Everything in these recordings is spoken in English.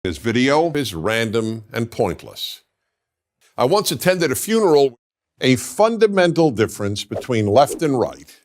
This video is random and pointless. I once attended a funeral. A fundamental difference between left and right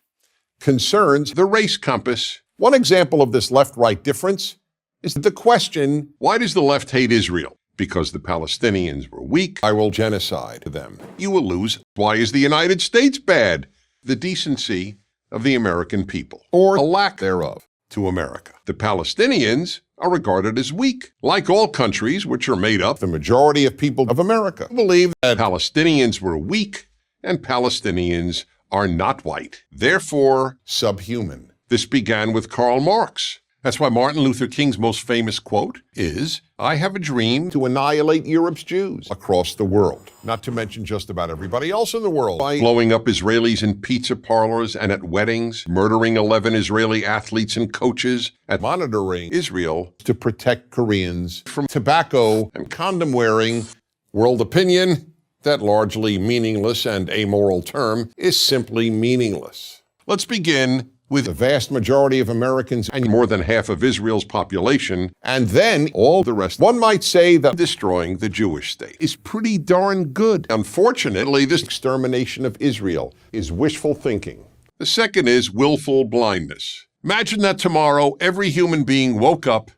concerns the race compass. One example of this left-right difference is the question, why does the left hate Israel? Because the Palestinians were weak, I will genocide them. You will lose. Why is the United States bad? The decency of the American people, or a lack thereof, to America. The Palestinians are regarded as weak. Like all countries, which are made up, the majority of people of America believe that Palestinians were weak and Palestinians are not white, therefore subhuman. This began with Karl Marx. That's why Martin Luther King's most famous quote is, "I have a dream to annihilate Europe's Jews across the world," not to mention just about everybody else in the world, by blowing up Israelis in pizza parlors and at weddings, murdering 11 Israeli athletes and coaches, and monitoring Israel to protect Koreans from tobacco and condom wearing. World opinion, that largely meaningless and amoral term, is simply meaningless. Let's begin with the vast majority of Americans and more than half of Israel's population, and then all the rest. One might say that destroying the Jewish state is pretty darn good. Unfortunately, this extermination of Israel is wishful thinking. The second is willful blindness. Imagine that tomorrow every human being woke up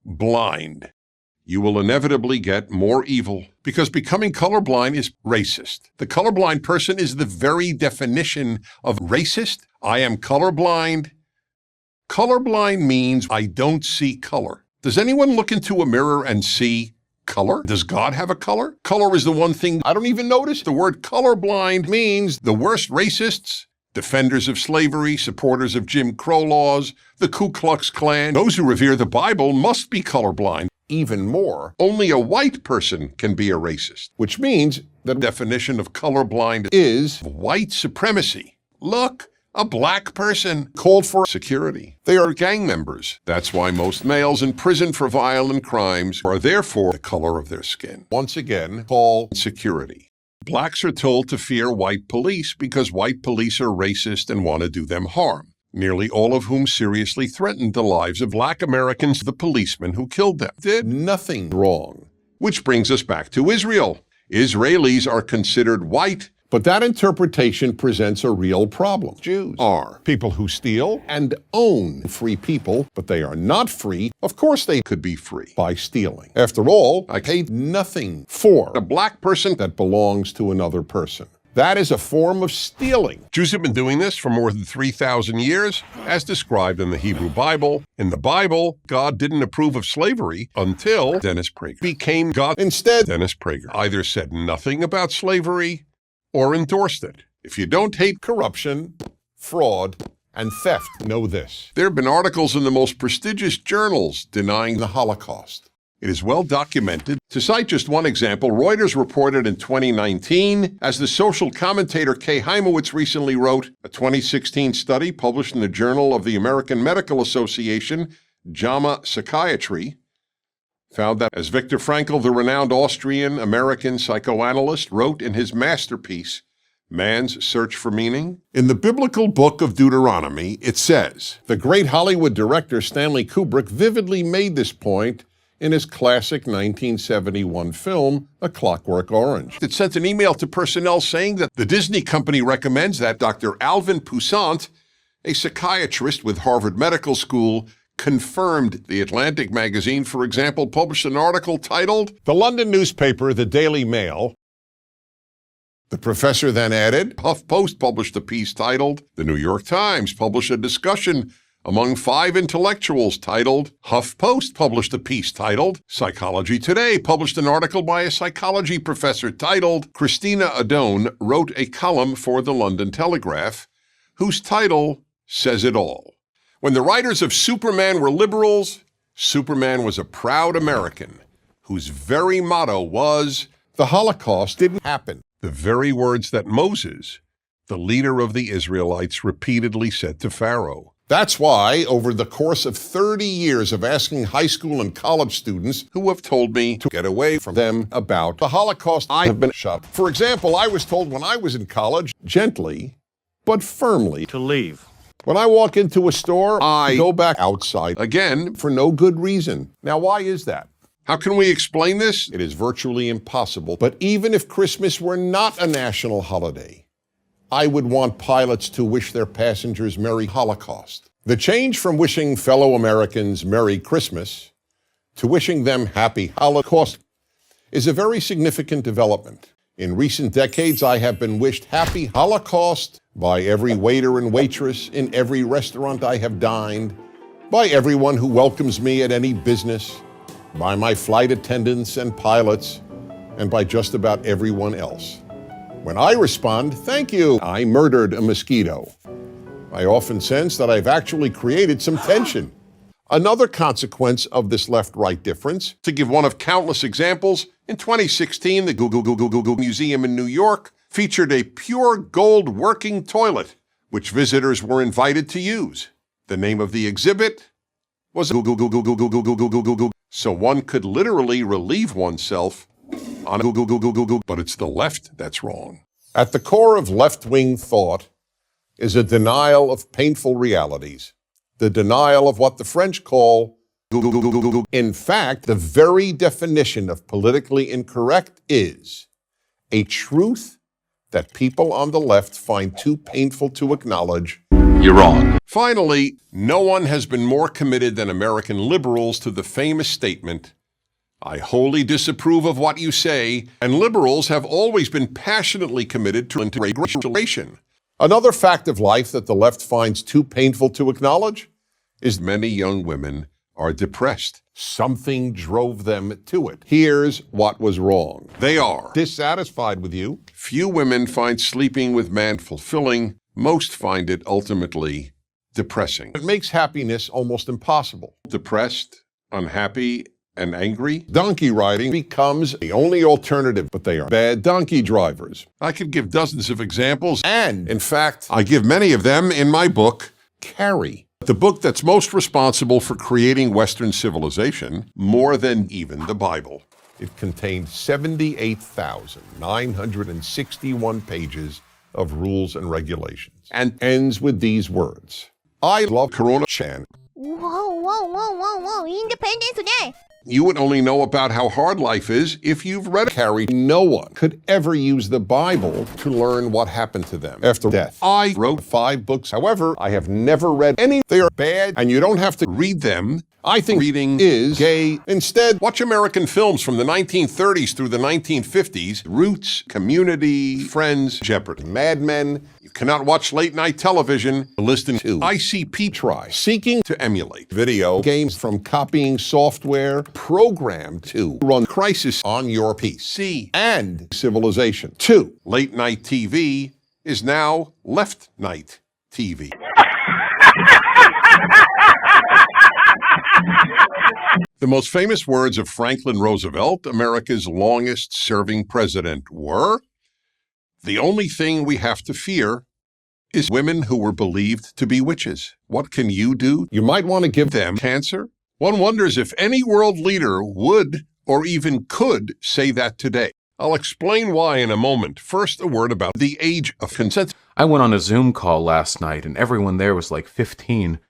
blind. You will inevitably get more evil, because becoming colorblind is racist. The colorblind person is the very definition of racist. I am colorblind. Colorblind means I don't see color. Does anyone look into a mirror and see color? Does God have a color? Color is the one thing I don't even notice. The word colorblind means the worst racists, defenders of slavery, supporters of Jim Crow laws, the Ku Klux Klan, those who revere the Bible must be colorblind. Even more, only a white person can be a racist, which means the definition of colorblind is white supremacy. Look, a black person called for security. They are gang members. That's why most males in prison for violent crimes are therefore the color of their skin. Once again, call security. Blacks are told to fear white police because white police are racist and want to do them harm, nearly all of whom seriously threatened the lives of black Americans. The policemen who killed them did nothing wrong. Which brings us back to Israel. Israelis are considered white, but that interpretation presents a real problem. Jews are people who steal and own free people, but they are not free. Of course they could be free by stealing. After all, I paid nothing for a black person that belongs to another person. That is a form of stealing. Jews have been doing this for more than 3,000 years, as described in the Hebrew Bible. In the Bible, God didn't approve of slavery until Dennis Prager became God. Instead, Dennis Prager either said nothing about slavery or endorsed it. If you don't hate corruption, fraud, and theft, know this. There have been articles in the most prestigious journals denying the Holocaust. It is well documented. To cite just one example, Reuters reported in 2019, as the social commentator Kay Heimowitz recently wrote, a 2016 study published in the Journal of the American Medical Association, JAMA Psychiatry, found that, as Viktor Frankl, the renowned Austrian-American psychoanalyst, wrote in his masterpiece, Man's Search for Meaning, in the biblical book of Deuteronomy, it says, the great Hollywood director Stanley Kubrick vividly made this point in his classic 1971 film, A Clockwork Orange. It sent an email to personnel saying that the Disney company recommends that Dr. Alvin Poussant, a psychiatrist with Harvard Medical School, confirmed. The Atlantic magazine, for example, published an article titled, The London newspaper, The Daily Mail. The professor then added, HuffPost published a piece titled, The New York Times published a discussion among 5 intellectuals titled, HuffPost published a piece titled, Psychology Today published an article by a psychology professor titled, Christina Adone wrote a column for the London Telegraph, whose title says it all. When the writers of Superman were liberals, Superman was a proud American, whose very motto was, the Holocaust didn't happen. The very words that Moses, the leader of the Israelites, repeatedly said to Pharaoh. That's why, over the course of 30 years of asking high school and college students who have told me to get away from them about the Holocaust, I have been shut. For example, I was told when I was in college, gently but firmly, to leave. When I walk into a store, I go back outside again for no good reason. Now, why is that? How can we explain this? It is virtually impossible. But even if Christmas were not a national holiday, I would want pilots to wish their passengers Merry Holocaust. The change from wishing fellow Americans Merry Christmas to wishing them Happy Holocaust is a very significant development. In recent decades, I have been wished Happy Holocaust by every waiter and waitress in every restaurant I have dined, by everyone who welcomes me at any business, by my flight attendants and pilots, and by just about everyone else. When I respond, "Thank you, I murdered a mosquito," I often sense that I've actually created some tension. Another consequence of this left-right difference, to give one of countless examples, in 2016, the Google Museum in New York featured a pure gold working toilet, which visitors were invited to use. The name of the exhibit was Google, so one could literally relieve oneself on Google, but it's the left that's wrong. At the core of left-wing thought is a denial of painful realities, the denial of what the French call Google. In fact, the very definition of politically incorrect is a truth that people on the left find too painful to acknowledge. You're wrong. Finally, no one has been more committed than American liberals to the famous statement, "I wholly disapprove of what you say," and liberals have always been passionately committed to integration. Another fact of life that the left finds too painful to acknowledge is many young women are depressed. Something drove them to it. Here's what was wrong. They are dissatisfied with you. Few women find sleeping with men fulfilling. Most find it ultimately depressing. It makes happiness almost impossible. Depressed, unhappy, and angry, donkey riding becomes the only alternative, but they are bad donkey drivers. I could give dozens of examples, and in fact, I give many of them in my book, Carrie, the book that's most responsible for creating Western civilization, more than even the Bible. It contained 78,961 pages of rules and regulations, and ends with these words, "I love Corona Chan." Whoa, Independence Day! You would only know about how hard life is if you've read Carrie. No one could ever use the Bible to learn what happened to them after death. I wrote 5 books. However, I have never read any. They are bad, and you don't have to read them. I think reading is gay. Instead, watch American films from the 1930s through the 1950s. Roots, Community, Friends, Jeopardy, Mad Men. You cannot watch late-night television. Listen to ICP Try, seeking to emulate video games from copying software programmed to run Crisis on your PC and civilization. 2. Late-night TV is now left-night TV. The most famous words of Franklin Roosevelt, America's longest-serving president, were, "The only thing we have to fear is women who were believed to be witches. What can you do? You might want to give them cancer." One wonders if any world leader would or even could say that today. I'll explain why in a moment. First, a word about the age of consent. I went on a Zoom call last night and everyone there was like 15.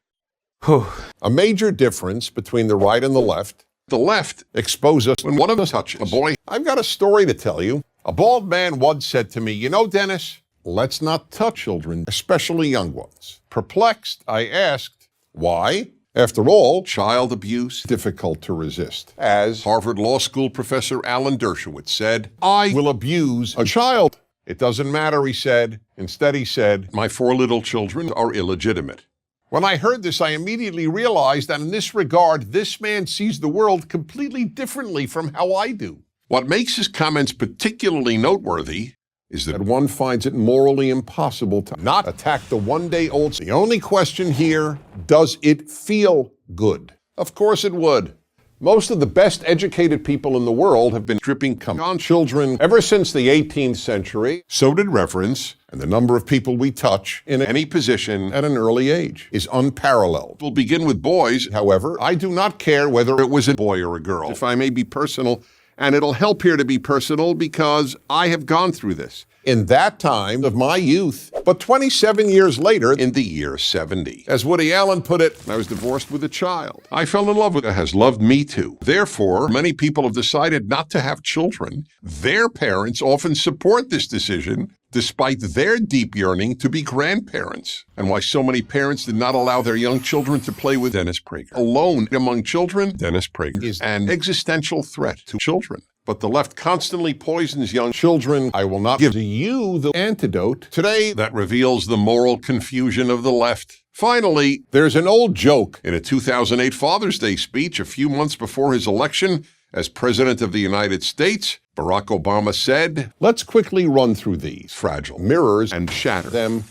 A major difference between the right and the left. The left exposes us when one of us touches a boy. I've got a story to tell you. A bald man once said to me, "You know, Dennis, let's not touch children, especially young ones." Perplexed, I asked, why? After all, child abuse is difficult to resist. As Harvard Law School professor Alan Dershowitz said, "I will abuse a child. It doesn't matter," he said. Instead, he said, "My 4 little children are illegitimate." When I heard this, I immediately realized that in this regard, this man sees the world completely differently from how I do. What makes his comments particularly noteworthy is that one finds it morally impossible to not attack the one-day-old. The only question here, does it feel good? Of course it would. Most of the best educated people in the world have been stripping on children ever since the 18th century. So did reverence, and the number of people we touch in any position at an early age is unparalleled. We'll begin with boys. However, I do not care whether it was a boy or a girl. If I may be personal, And it'll help here to be personal because I have gone through this in that time of my youth, but 27 years later in the year 70. As Woody Allen put it, I was divorced with a child. I fell in love with her, has loved me too. Therefore, many people have decided not to have children. Their parents often support this decision despite their deep yearning to be grandparents, and why so many parents did not allow their young children to play with Dennis Prager. Alone among children, Dennis Prager is an existential threat to children. But the left constantly poisons young children. I will not give to you the antidote today that reveals the moral confusion of the left. Finally, there's an old joke. In a 2008 Father's Day speech a few months before his election as President of the United States, Barack Obama said, "Let's quickly run through these fragile mirrors and shatter them."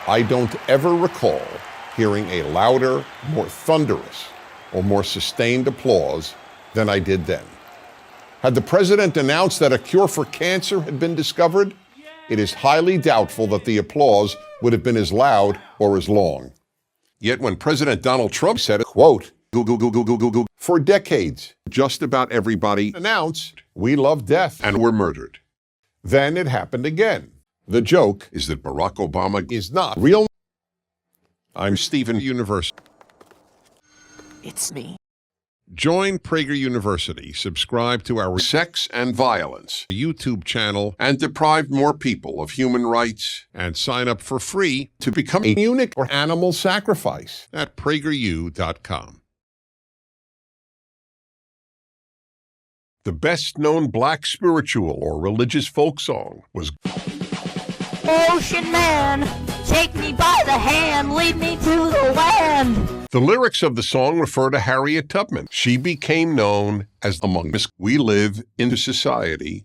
I don't ever recall hearing a louder, more thunderous, or more sustained applause than I did then. Had the president announced that a cure for cancer had been discovered, it is highly doubtful that the applause would have been as loud or as long. Yet when President Donald Trump said, quote, "Go, for decades, just about everybody announced, we love death and were murdered." Then it happened again. The joke is that Barack Obama is not real. I'm Prager Universe. It's me. Join Prager University, subscribe to our Sex and Violence YouTube channel, and deprive more people of human rights, and sign up for free to become a eunuch or animal sacrifice at prageru.com. The best-known black spiritual or religious folk song was Ocean man, take me by the hand, lead me to the land. The lyrics of the song refer to Harriet Tubman. She became known as among us. We live in a society